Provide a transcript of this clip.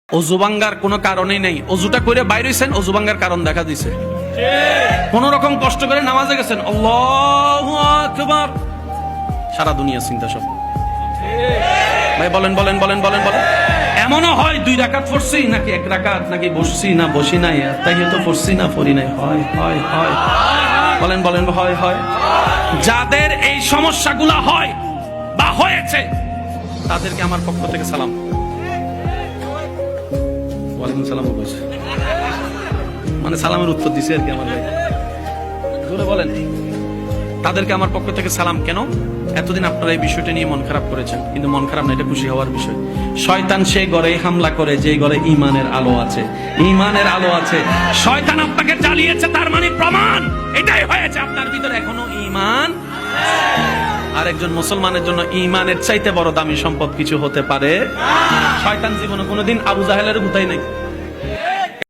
অজু ভাঙ্গার কোনো কারণই নেই। অজুটা করে বাইরে হইছেন, অজু ভাঙ্গার কারণ দেখা দিছে। কোন রকম কষ্ট করে নামাজে গেছেন, আল্লাহু আকবার, সারা দুনিয়া চিন্তা সব। ভাই বলেন বলেন বলেন বলেন বলেন। এমনও হয় 2 রাকাত পড়ছি নাকি 1 রাকাত, নাকি বসছি না বসি নাই, তাহিয়াত পড়ছি না পড়ি নাই, হয় হয় হয়, বলেন বলেন, হয় হয়। যাদের এই সমস্যাগুলো হয় বা হয়েছে তাদেরকে আমার পক্ষ থেকে সালাম। ওয়ালাইকুম সালাম বলেছে, মানে সালামের উত্তর দিছে আর কি আমার ভাই। জোরে বলেন, তাদেরকে আমার পক্ষ থেকে সালাম। কেন? এতদিন আপনারা এই বিষয়টা নিয়ে মন খারাপ করেছেন, কিন্তু মন খারাপ না, এটা খুশি হওয়ার বিষয়। শয়তান সে ঘরে হামলা করে যে ঘরে ঈমানের আলো আছে, ঈমানের আলো আছে। শয়তান আপনাকে জ্বালিয়েছে, তার মানে প্রমাণ এটাই হয়েছে আপনার ভিতরে এখনো ঈমান। আর একজন মুসলমানের জন্য ঈমানের চাইতে বড় দামি সম্পদ কিছু হতে পারে? শয়তান জীবনে কোনোদিন আবু জাহেলের গুতাই নাই।